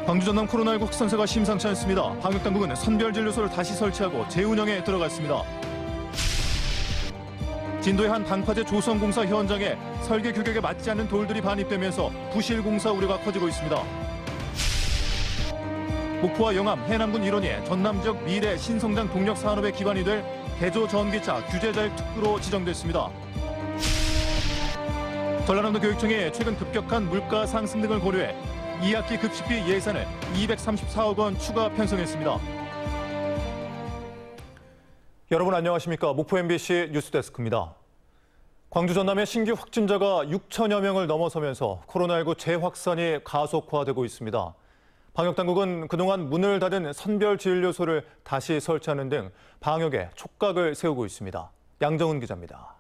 광주 전남 코로나19 확산세가 심상치 않습니다. 방역당국은 선별진료소를 다시 설치하고 재운영에 들어갔습니다. 진도의 한 방파제 조성공사 현장에 설계 규격에 맞지 않는 돌들이 반입되면서 부실 공사 우려가 커지고 있습니다. 목포와 영암, 해남군 일원이 전남 지역 미래 신성장 동력 산업의 기반이 될 개조 전기차 규제자율 특구로 지정됐습니다. 전라남도 교육청이 최근 급격한 물가 상승 등을 고려해 2학기 급식비 예산을 234억 원 추가 편성했습니다. 여러분 안녕하십니까? 목포 MBC 뉴스데스크입니다. 광주 전남의 신규 확진자가 6천여 명을 넘어서면서 코로나19 재확산이 가속화되고 있습니다. 방역당국은 그동안 문을 닫은 선별진료소를 다시 설치하는 등 방역에 촉각을 세우고 있습니다. 양정은 기자입니다.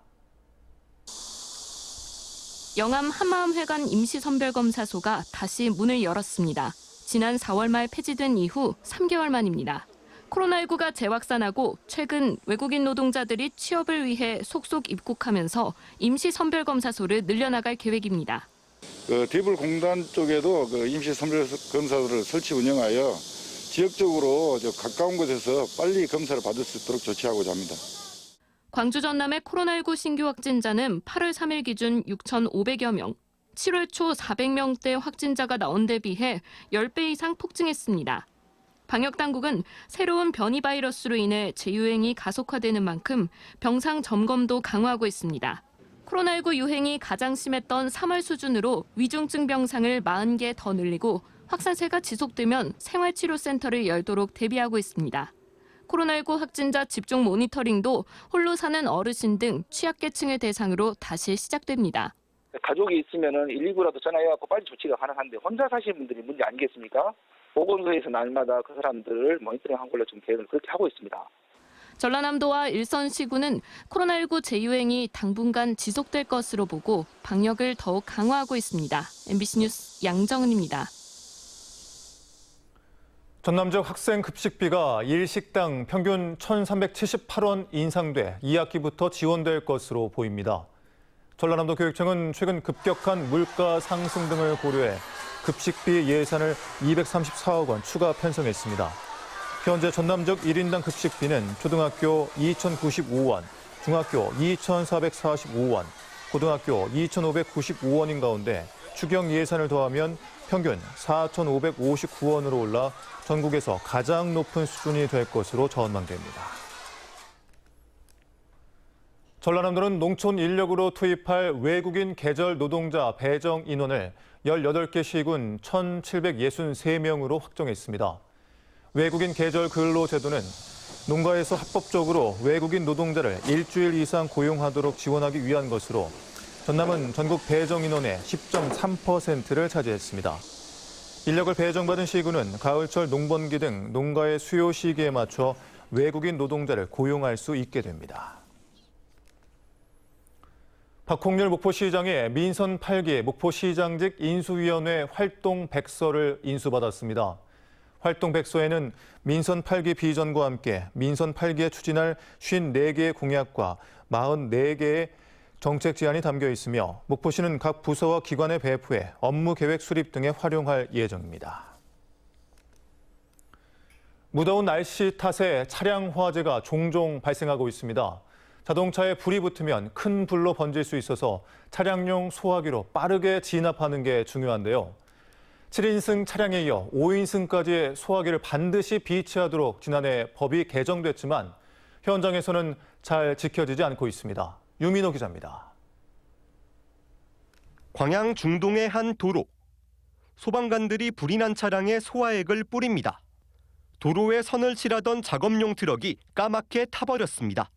영암 한마음회관 임시선별검사소가 다시 문을 열었습니다. 지난 4월 말 폐지된 이후 3개월 만입니다. 코로나19가 재확산하고 최근 외국인 노동자들이 취업을 위해 속속 입국하면서 임시선별검사소를 늘려나갈 계획입니다. 대불공단 쪽에도 임시선별검사소를 설치 운영하여 지역적으로 가까운 곳에서 빨리 검사를 받을 수 있도록 조치하고자 합니다. 광주 전남의 코로나19 신규 확진자는 8월 3일 기준 6,500여 명, 7월 초 400명대 확진자가 나온 데 비해 10배 이상 폭증했습니다. 방역당국은 새로운 변이 바이러스로 인해 재유행이 가속화되는 만큼 병상 점검도 강화하고 있습니다. 코로나19 유행이 가장 심했던 3월 수준으로 위중증 병상을 40개 더 늘리고 확산세가 지속되면 생활치료센터를 열도록 대비하고 있습니다. 코로나19 확진자 집중 모니터링도 홀로 사는 어르신 등 취약계층을 대상으로 다시 시작됩니다. 가족이 있으면 119라도 전화해갖고 빨리 조치가 가능한데 혼자 사시는 분들이 문제 아니겠습니까? 보건소에서 날마다 그 사람들을 모니터링한 걸로 좀 계획을 그렇게 하고 있습니다. 전라남도와 일선시군은 코로나19 재유행이 당분간 지속될 것으로 보고 방역을 더욱 강화하고 있습니다. MBC 뉴스 양정은입니다. 전남 지역 학생 급식비가 일식당 평균 1,378원 인상돼 2학기부터 지원될 것으로 보입니다. 전라남도 교육청은 최근 급격한 물가 상승 등을 고려해 급식비 예산을 234억 원 추가 편성했습니다. 현재 전남 지역 1인당 급식비는 초등학교 2,095원, 중학교 2,445원, 고등학교 2,595원인 가운데 추경 예산을 더하면 평균 4,559원으로 올라 전국에서 가장 높은 수준이 될 것으로 전망됩니다. 전라남도는 농촌 인력으로 투입할 외국인 계절 노동자 배정 인원을 18개 시군 1,763명으로 확정했습니다. 외국인 계절 근로 제도는 농가에서 합법적으로 외국인 노동자를 일주일 이상 고용하도록 지원하기 위한 것으로 전남은 전국 배정 인원의 10.3%를 차지했습니다. 인력을 배정받은 시군은 가을철 농번기 등 농가의 수요 시기에 맞춰 외국인 노동자를 고용할 수 있게 됩니다. 박홍렬 목포시장이 민선 8기 목포시장직 인수위원회 활동 백서를 인수받았습니다. 활동 백서에는 민선 8기 비전과 함께 민선 8기에 추진할 54개의 공약과 44개의 정책 제안이 담겨 있으며 목포시는 각 부서와 기관에 배포해 업무 계획 수립 등에 활용할 예정입니다. 무더운 날씨 탓에 차량 화재가 종종 발생하고 있습니다. 자동차에 불이 붙으면 큰 불로 번질 수 있어서 차량용 소화기로 빠르게 진압하는 게 중요한데요. 7인승 차량에 이어 5인승까지의 소화기를 반드시 비치하도록 지난해 법이 개정됐지만 현장에서는 잘 지켜지지 않고 있습니다. 유민호 기자입니다. 광양 중동의 한 도로. 소방관들이 불이 난 차량에 소화액을 뿌립니다. 도로에 선을 칠하던 작업용 트럭이 까맣게 타버렸습니다.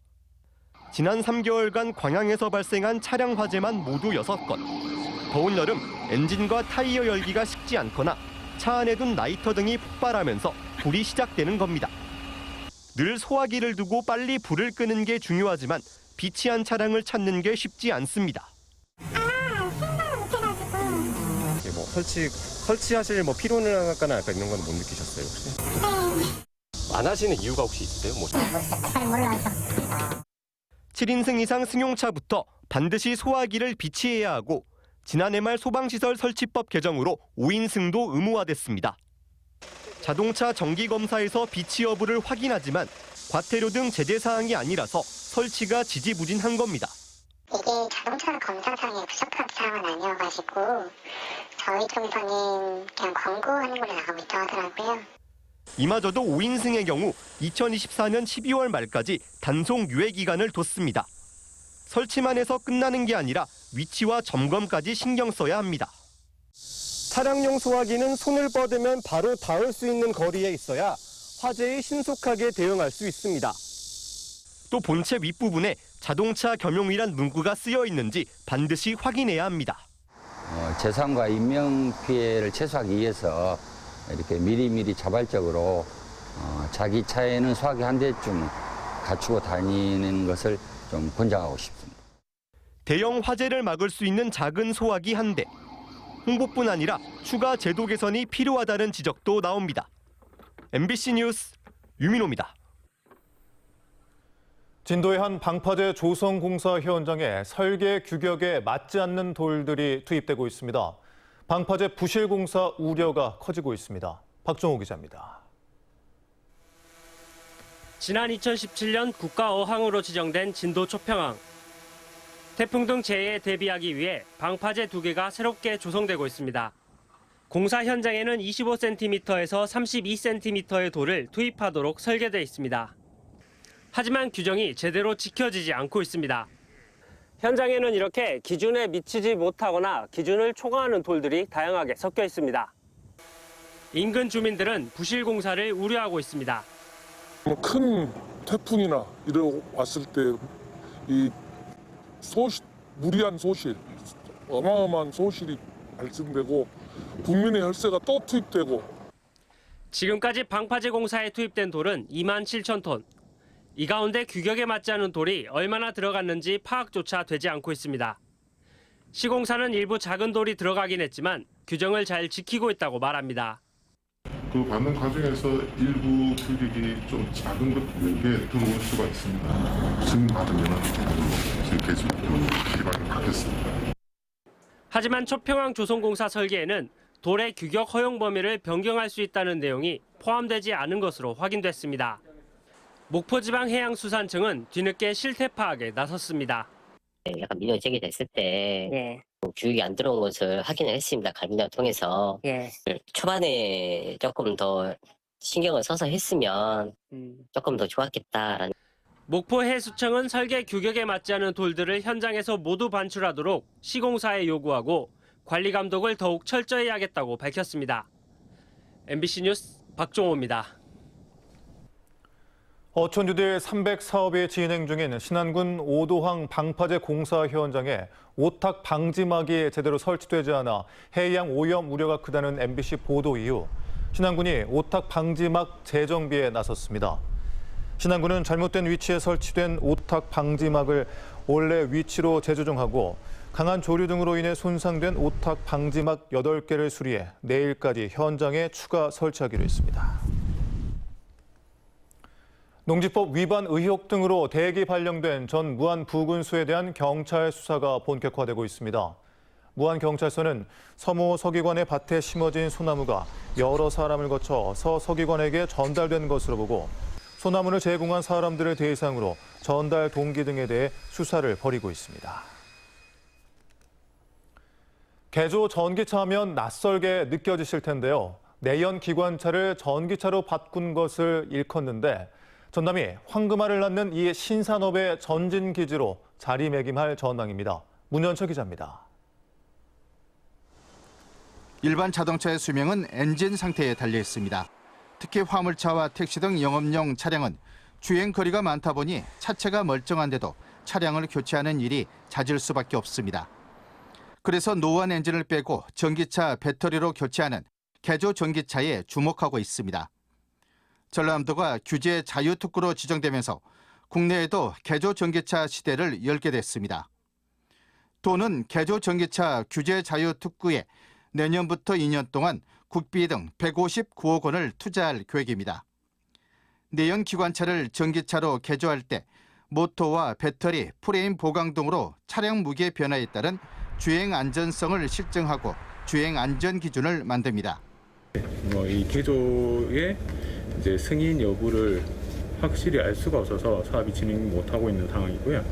지난 3개월간 광양에서 발생한 차량 화재만 모두 6건. 더운 여름 엔진과 타이어 열기가 식지 않거나 차 안에 둔 라이터 등이 폭발하면서 불이 시작되는 겁니다. 늘 소화기를 두고 빨리 불을 끄는 게 중요하지만 비치한 차량을 찾는 게 쉽지 않습니다. 설치하실 피로를 하거나 약간 이런 건 못 느끼셨어요 혹시? 안 하시는 이유가 혹시 있으세요? 잘 몰라서. 7인승 이상 승용차부터 반드시 소화기를 비치해야 하고 지난해 말 소방시설 설치법 개정으로 5인승도 의무화됐습니다. 자동차 정기 검사에서 비치 여부를 확인하지만 과태료 등 제재 사항이 아니라서 설치가 지지부진한 겁니다. 이게 자동차 검사상의 부적합 사항은 아니어가지고 저희 쪽에서는 그냥 권고하는 걸로 나가고 있다고 하더라고요. 이마저도 5인승의 경우 2024년 12월 말까지 단속 유예 기간을 뒀습니다. 설치만 해서 끝나는 게 아니라 위치와 점검까지 신경 써야 합니다. 차량용 소화기는 손을 뻗으면 바로 닿을 수 있는 거리에 있어야 화재에 신속하게 대응할 수 있습니다. 또 본체 윗부분에 자동차 겸용이란 문구가 쓰여 있는지 반드시 확인해야 합니다. 재산과 인명 피해를 최소화하기 위해서 이렇게 미리미리 자발적으로 자기 차에는 소화기 한 대쯤 갖추고 다니는 것을 좀 권장하고 싶습니다. 대형 화재를 막을 수 있는 작은 소화기 한 대. 홍보뿐 아니라 추가 제도 개선이 필요하다는 지적도 나옵니다. MBC 뉴스 유민호입니다. 진도의 한 방파제 조성공사 현장에 설계 규격에 맞지 않는 돌들이 투입되고 있습니다. 방파제 부실 공사 우려가 커지고 있습니다. 박정호 기자입니다. 지난 2017년 국가어항으로 지정된 진도 초평항. 태풍 등 재해에 대비하기 위해 방파제 2개가 새롭게 조성되고 있습니다. 공사 현장에는 25cm에서 32cm의 돌을 투입하도록 설계돼 있습니다. 하지만 규정이 제대로 지켜지지 않고 있습니다. 현장에는 이렇게 기준에 미치지 못하거나 기준을 초과하는 돌들이 다양하게 섞여 있습니다. 인근 주민들은 부실 공사를 우려하고 있습니다. 큰 태풍이나 이러 왔을 때 이 무리한 소실, 어마어마한 소실이 발생되고 국민의 혈세가 또 투입되고. 지금까지 방파제 공사에 투입된 돌은 2만 7천 톤. 이 가운데 규격에 맞지 않은 돌이 얼마나 들어갔는지 파악조차 되지 않고 있습니다. 시공사는 일부 작은 돌이 들어가긴 했지만 규정을 잘 지키고 있다고 말합니다. 그 받는 과정에서 일부 규격이 좀 작은 것들에 들어올 수가 있습니다. 지금 받으면 계속 기반이 바뀌었습니다. 하지만 초평항 조성공사 설계에는 돌의 규격 허용 범위를 변경할 수 있다는 내용이 포함되지 않은 것으로 확인됐습니다. 목포지방해양수산청은 뒤늦게 실태 파악에 나섰습니다. 약간 민원이 제기됐을 때 규격이 안 들어온 것을 확인을 했습니다. 갈문을 통해서. 초반에 조금 더 신경을 써서 했으면 조금 더 좋았겠다라는. 목포해수청은 설계 규격에 맞지 않은 돌들을 현장에서 모두 반출하도록 시공사에 요구하고 관리 감독을 더욱 철저히 하겠다고 밝혔습니다. MBC 뉴스 박종호입니다. 어촌유대 300 사업이 진행 중인 신안군 오도항 방파제 공사 현장에 오탁 방지막이 제대로 설치되지 않아 해양 오염 우려가 크다는 MBC 보도 이후 신안군이 오탁 방지막 재정비에 나섰습니다. 신안군은 잘못된 위치에 설치된 오탁 방지막을 원래 위치로 재조정하고 강한 조류 등으로 인해 손상된 오탁 방지막 8개를 수리해 내일까지 현장에 추가 설치하기로 했습니다. 농지법 위반 의혹 등으로 대기 발령된 전 무안 부군수에 대한 경찰 수사가 본격화되고 있습니다. 무안경찰서는 서모 서기관의 밭에 심어진 소나무가 여러 사람을 거쳐 서 서기관에게 전달된 것으로 보고 소나무를 제공한 사람들을 대상으로 전달 동기 등에 대해 수사를 벌이고 있습니다. 개조 전기차 하면 낯설게 느껴지실 텐데요. 내연 기관차를 전기차로 바꾼 것을 일컫는데 전남이 황금알을 낳는 이 신산업의 전진기지로 자리매김할 전망입니다. 문현철 기자입니다. 일반 자동차의 수명은 엔진 상태에 달려 있습니다. 특히 화물차와 택시 등 영업용 차량은 주행 거리가 많다 보니 차체가 멀쩡한데도 차량을 교체하는 일이 잦을 수밖에 없습니다. 그래서 노후한 엔진을 빼고 전기차 배터리로 교체하는 개조 전기차에 주목하고 있습니다. 전라남도가 규제 자유특구로 지정되면서 국내에도 개조 전기차 시대를 열게 됐습니다. 도는 개조 전기차 규제 자유특구에 내년부터 2년 동안 국비 등 159억 원을 투자할 계획입니다. 내연 기관차를 전기차로 개조할 때 모터와 배터리, 프레임 보강 등으로 차량 무게 변화에 따른 주행 안전성을 실증하고 주행 안전 기준을 만듭니다. 이 개조의 이제 승인 여부를 확실히 알 수가 없어서 사업이 진행 못하고 있는 상황이고요.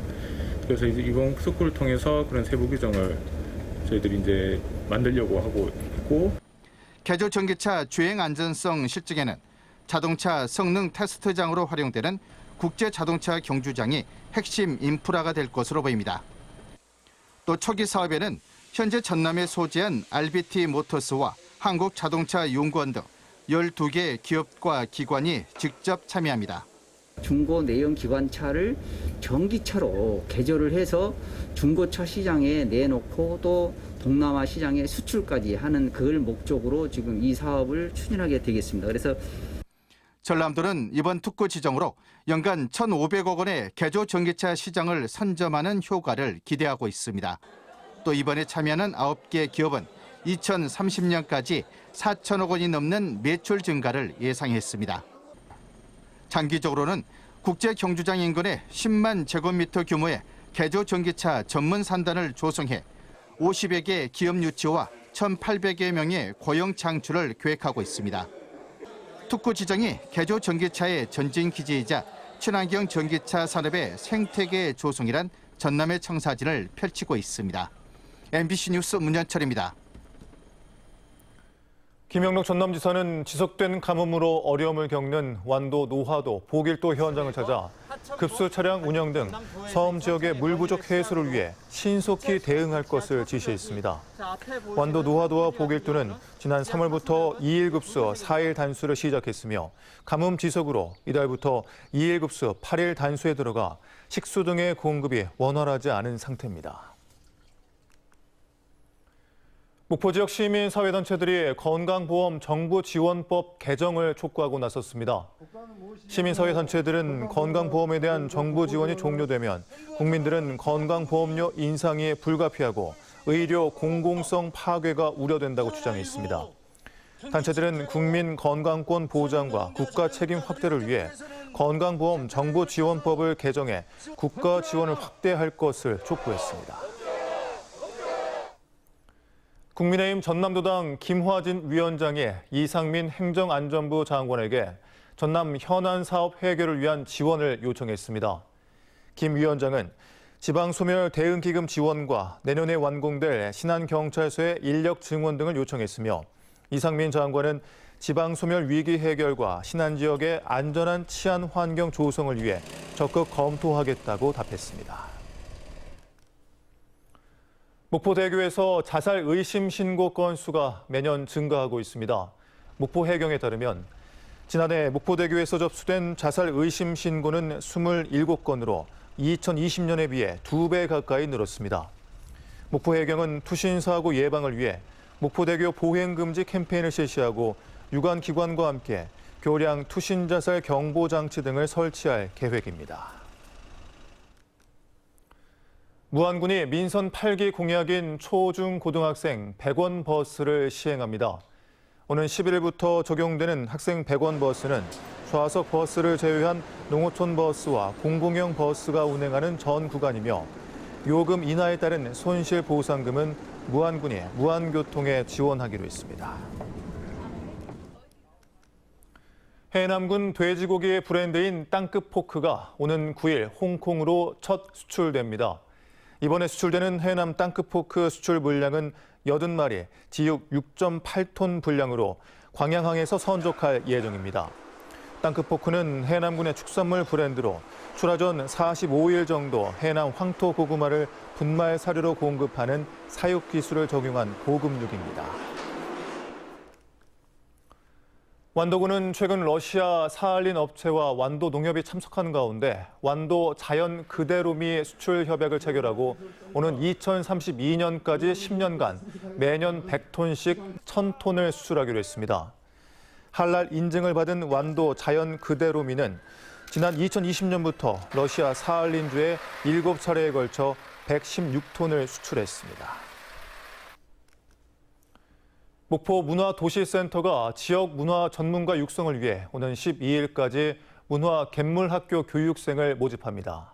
그래서 이제 이번 스쿨을 통해서 그런 세부 규정을 저희들이 이제 만들려고 하고 있고, 개조 전기차 주행 안전성 실증에는 자동차 성능 테스트장으로 활용되는 국제 자동차 경주장이 핵심 인프라가 될 것으로 보입니다. 또 초기 사업에는 현재 전남에 소재한 RBT 모터스와 한국자동차연구원 등 12개 기업과 기관이 직접 참여합니다. 중고 내연 기관차를 전기차로 개조를 해서 중고차 시장에 내놓고 또 동남아 시장에 수출까지 하는 그걸 목적으로 지금 이 사업을 추진하게 되겠습니다. 그래서 전남도는 이번 특구 지정으로 연간 1,500억 원의 개조 전기차 시장을 선점하는 효과를 기대하고 있습니다. 또 이번에 참여하는 9개 기업은 2030년까지 4천억 원이 넘는 매출 증가를 예상했습니다. 장기적으로는 국제 경주장 인근에 10만 제곱미터 규모의 개조 전기차 전문 산단을 조성해 50여 개 기업 유치와 1,800여 명의 고용 창출을 계획하고 있습니다. 특구 지정이 개조 전기차의 전진 기지이자 친환경 전기차 산업의 생태계 조성이란 전남의 청사진을 펼치고 있습니다. MBC 뉴스 문현철입니다. 김영록 전남지사는 지속된 가뭄으로 어려움을 겪는 완도 노하도 보길도 현장을 찾아 급수 차량 운영 등 섬 지역의 물 부족 해소를 위해 신속히 대응할 것을 지시했습니다. 완도 노하도와 보길도는 지난 3월부터 2일 급수 4일 단수를 시작했으며 가뭄 지속으로 이달부터 2일 급수 8일 단수에 들어가 식수 등의 공급이 원활하지 않은 상태입니다. 목포 지역 시민사회단체들이 건강보험 정부지원법 개정을 촉구하고 나섰습니다. 시민사회단체들은 건강보험에 대한 정부 지원이 종료되면 국민들은 건강보험료 인상이 불가피하고 의료 공공성 파괴가 우려된다고 주장했습니다. 단체들은 국민 건강권 보장과 국가 책임 확대를 위해 건강보험 정부지원법을 개정해 국가 지원을 확대할 것을 촉구했습니다. 국민의힘 전남도당 김화진 위원장이 이상민 행정안전부 장관에게 전남 현안 사업 해결을 위한 지원을 요청했습니다. 김 위원장은 지방소멸 대응기금 지원과 내년에 완공될 신안경찰서의 인력 증원 등을 요청했으며 이상민 장관은 지방소멸 위기 해결과 신안지역의 안전한 치안 환경 조성을 위해 적극 검토하겠다고 답했습니다. 목포대교에서 자살 의심 신고 건수가 매년 증가하고 있습니다. 목포해경에 따르면 지난해 목포대교에서 접수된 자살 의심 신고는 27건으로 2020년에 비해 2배 가까이 늘었습니다. 목포해경은 투신사고 예방을 위해 목포대교 보행금지 캠페인을 실시하고 유관기관과 함께 교량 투신자살 경보장치 등을 설치할 계획입니다. 무안군이 민선 8기 공약인 초중고등학생 100원 버스를 시행합니다. 오는 11일부터 적용되는 학생 100원 버스는 좌석 버스를 제외한 농어촌 버스와 공공형 버스가 운행하는 전 구간이며 요금 인하에 따른 손실 보상금은 무안군이 무안교통에 지원하기로 했습니다. 해남군 돼지고기의 브랜드인 땅끝 포크가 오는 9일 홍콩으로 첫 수출됩니다. 이번에 수출되는 해남 땅끝 포크 수출 물량은 80마리, 지육 6.8톤 분량으로 광양항에서 선적할 예정입니다. 땅끝 포크는 해남군의 축산물 브랜드로 출하 전 45일 정도 해남 황토 고구마를 분말 사료로 공급하는 사육 기술을 적용한 고급육입니다. 완도군은 최근 러시아 사할린 업체와 완도 농협이 참석하는 가운데 완도 자연 그대로미 수출 협약을 체결하고 오는 2032년까지 10년간 매년 100톤씩 1000톤을 수출하기로 했습니다. 할랄 인증을 받은 완도 자연 그대로미는 지난 2020년부터 러시아 사할린주에 7차례에 걸쳐 116톤을 수출했습니다. 목포 문화도시센터가 지역 문화 전문가 육성을 위해 오는 12일까지 문화 갯물학교 교육생을 모집합니다.